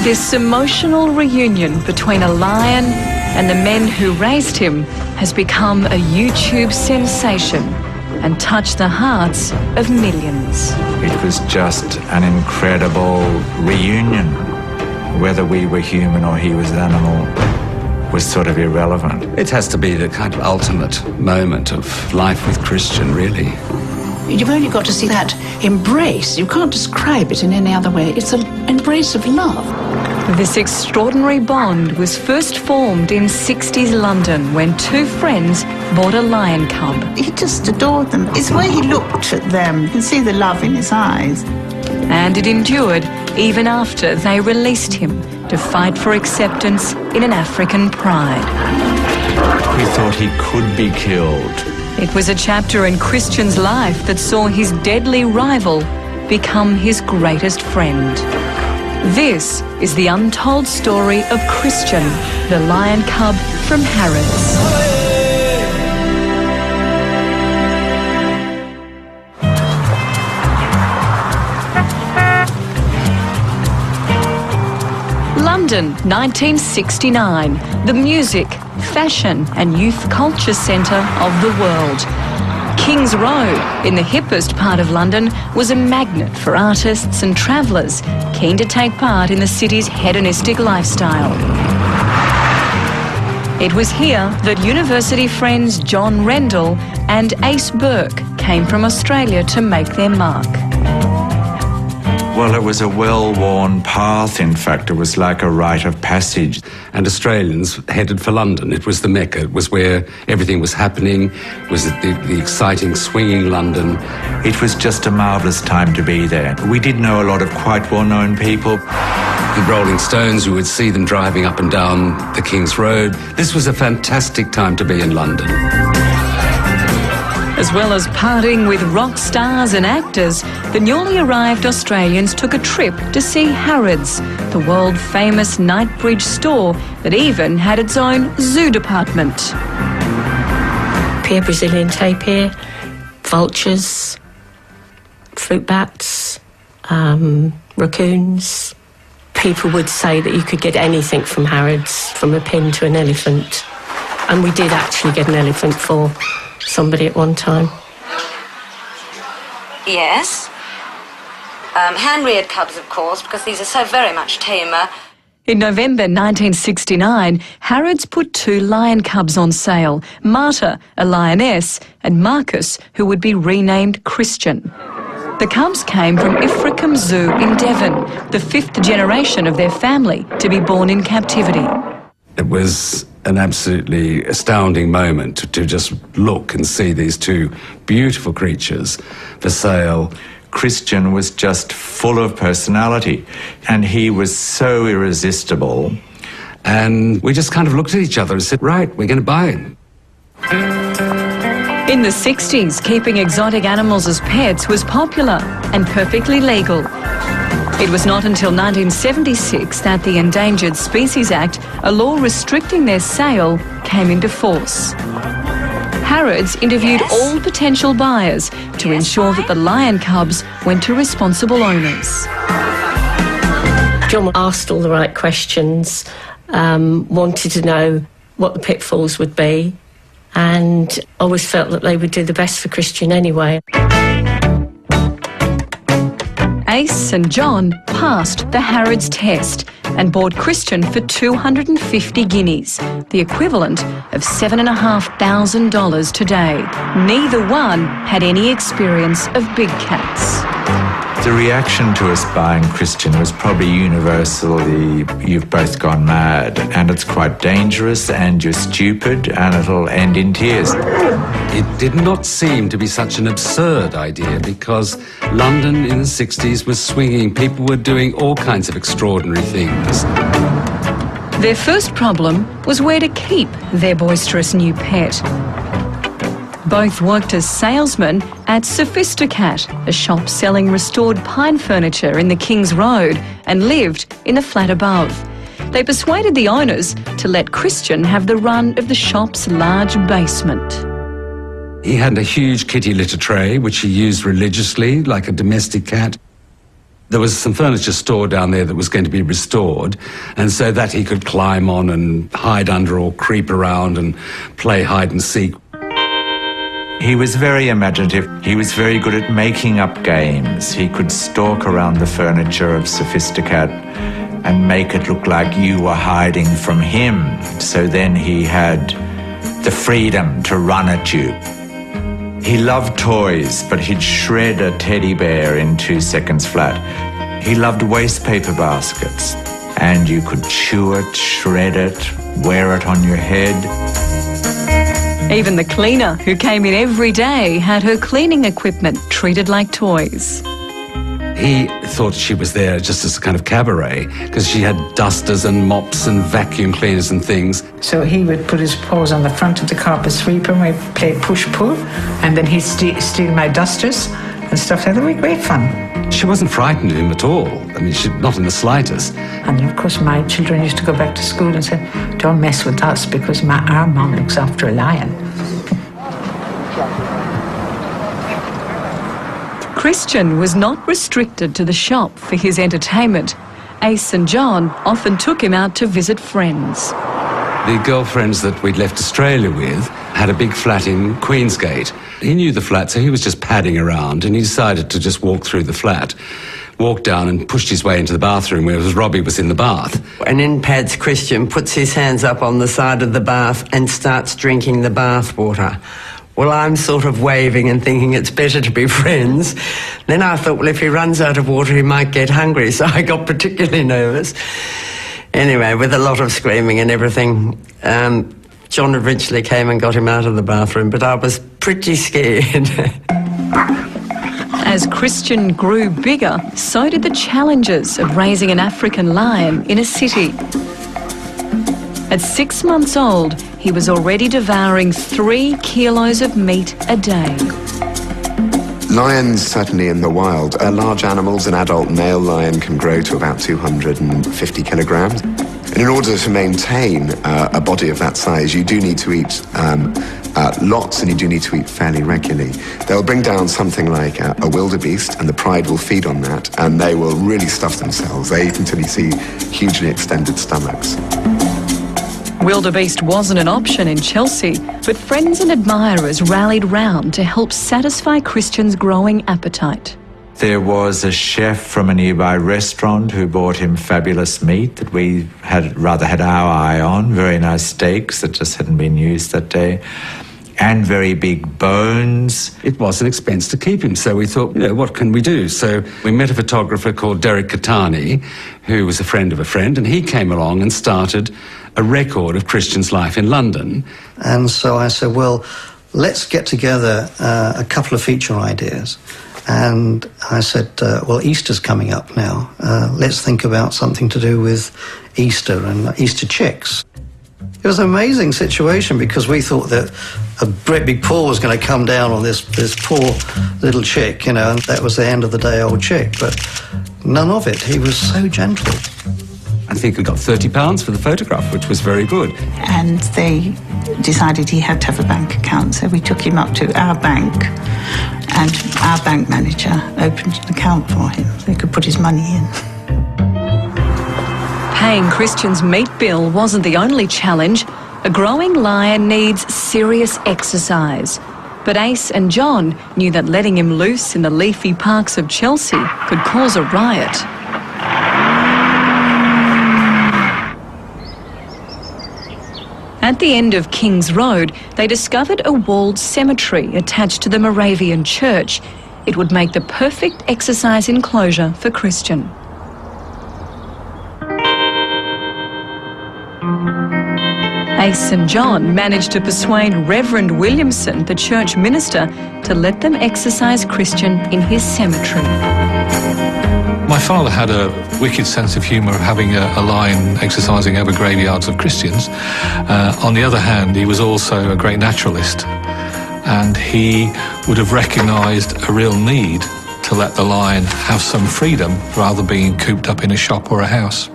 This emotional reunion between a lion and the men who raised him has become a YouTube sensation and touched the hearts of millions. It was just an incredible reunion. Whether we were human or he was animal was sort of irrelevant. It has to be the kind of ultimate moment of life with Christian, really. You've only got to see that embrace. You can't describe it in any other way. It's an embrace of love. This extraordinary bond was first formed in 60s London when two friends bought a lion cub. He just adored them. It's the way he looked at them. You can see the love in his eyes. And it endured even after they released him to fight for acceptance in an African pride. We thought he could be killed. It was a chapter in Christian's life that saw his deadly rival become his greatest friend. This is the untold story of Christian, the lion cub from Harrods. London, 1969, the music, fashion and youth culture centre of the world. King's Road, in the hippest part of London, was a magnet for artists and travellers keen to take part in the city's hedonistic lifestyle. It was here that university friends John Rendell and Ace Burke came from Australia to make their mark. Well, it was a well-worn path, in fact. It was like a rite of passage. And Australians headed for London. It was the Mecca. It was where everything was happening. It was the exciting, swinging London. It was just a marvellous time to be there. We did know a lot of quite well-known people. The Rolling Stones, we would see them driving up and down the King's Road. This was a fantastic time to be in London. As well as partying with rock stars and actors, the newly arrived Australians took a trip to see Harrods, the world-famous Knightsbridge store that even had its own zoo department. Pure Brazilian tapir, vultures, fruit bats, raccoons. People would say that you could get anything from Harrods, from a pin to an elephant. And we did actually get an elephant for somebody at one time. Yes. Hand-reared cubs, of course, because these are so very much tamer. In November 1969, Harrods put two lion cubs on sale, Marta, a lioness, and Marcus, who would be renamed Christian. The cubs came from Ifricombe Zoo in Devon, the fifth generation of their family to be born in captivity. It was an absolutely astounding moment to just look and see these two beautiful creatures for sale. Christian was just full of personality, and he was so irresistible. And we just kind of looked at each other and said, right, we're going to buy him. In the 60s, keeping exotic animals as pets was popular and perfectly legal. It was not until 1976 that the Endangered Species Act, a law restricting their sale, came into force. Harrods interviewed all potential buyers to ensure that the lion cubs went to responsible owners. John asked all the right questions, wanted to know what the pitfalls would be, and always felt that they would do the best for Christian anyway. Ace and John passed the Harrods test and bought Christian for 250 guineas, the equivalent of $7,500 today. Neither one had any experience of big cats. The reaction to us buying Christian was probably universally, you've both gone mad, and it's quite dangerous, and you're stupid, and it'll end in tears. It did not seem to be such an absurd idea because London in the 60s was swinging. People were doing all kinds of extraordinary things. Their first problem was where to keep their boisterous new pet. Both worked as salesmen at Sophisticat, a shop selling restored pine furniture in the King's Road, and lived in the flat above. They persuaded the owners to let Christian have the run of the shop's large basement. He had a huge kitty litter tray, which he used religiously, like a domestic cat. There was some furniture stored down there that was going to be restored, and so that he could climb on and hide under or creep around and play hide and seek. He was very imaginative. He was very good at making up games. He could stalk around the furniture of Sophisticat and make it look like you were hiding from him. So then he had the freedom to run at you. He loved toys, but he'd shred a teddy bear in 2 seconds flat. He loved waste paper baskets, and you could chew it, shred it, wear it on your head. Even the cleaner, who came in every day, had her cleaning equipment treated like toys. He thought she was there just as a kind of cabaret, because she had dusters and mops and vacuum cleaners and things. So he would put his paws on the front of the carpet sweeper and we'd play push-pull, and then he'd steal my dusters and stuff like that. We had great fun. She wasn't frightened of him at all. I mean, not in the slightest. And of course my children used to go back to school and say, don't mess with us because our mum looks after a lion. Christian was not restricted to the shop for his entertainment. Ace and John often took him out to visit friends. The girlfriends that we'd left Australia with had a big flat in Queensgate. He knew the flat, so he was just padding around, and he decided to just walk through the flat, walked down and pushed his way into the bathroom where Robbie was in the bath. And in pads, Christian puts his hands up on the side of the bath and starts drinking the bath water. Well, I'm sort of waving and thinking it's better to be friends. Then I thought, well, if he runs out of water, he might get hungry, so I got particularly nervous. Anyway, with a lot of screaming and everything, John eventually came and got him out of the bathroom, but I was pretty scared. As Christian grew bigger, so did the challenges of raising an African lion in a city. At 6 months old, he was already devouring 3 kilos of meat a day. Lions, certainly in the wild, are large animals. An adult male lion can grow to about 250 kilograms. And in order to maintain a body of that size, you do need to eat lots, and you do need to eat fairly regularly. They'll bring down something like a wildebeest, and the pride will feed on that, and they will really stuff themselves. They eat until you see hugely extended stomachs. Wildebeest wasn't an option in Chelsea, but friends and admirers rallied round to help satisfy Christian's growing appetite. There was a chef from a nearby restaurant who brought him fabulous meat that we had our eye on, very nice steaks that just hadn't been used that day, and very big bones. It was an expense to keep him, so we thought, what can we do? So we met a photographer called Derek Catani, who was a friend of a friend, and he came along and started a record of Christian's life in London. And so I said, well, let's get together a couple of feature ideas. And I said, well, Easter's coming up now. Let's think about something to do with Easter and Easter chicks. It was an amazing situation because we thought that a great big paw was going to come down on this poor little chick, and that was the end of the day old chick. But none of it. He was so gentle. I think we got £30 for the photograph, which was very good. And they decided he had to have a bank account, so we took him up to our bank, and our bank manager opened an account for him so he could put his money in. Paying Christian's meat bill wasn't the only challenge. A growing lion needs serious exercise. But Ace and John knew that letting him loose in the leafy parks of Chelsea could cause a riot. At the end of King's Road, they discovered a walled cemetery attached to the Moravian church. It would make the perfect exercise enclosure for Christian. Ace and John managed to persuade Reverend Williamson, the church minister, to let them exercise Christian in his cemetery. My father had a wicked sense of humour of having a lion exercising over graveyards of Christians. On the other hand, he was also a great naturalist, and he would have recognised a real need to let the lion have some freedom rather than being cooped up in a shop or a house.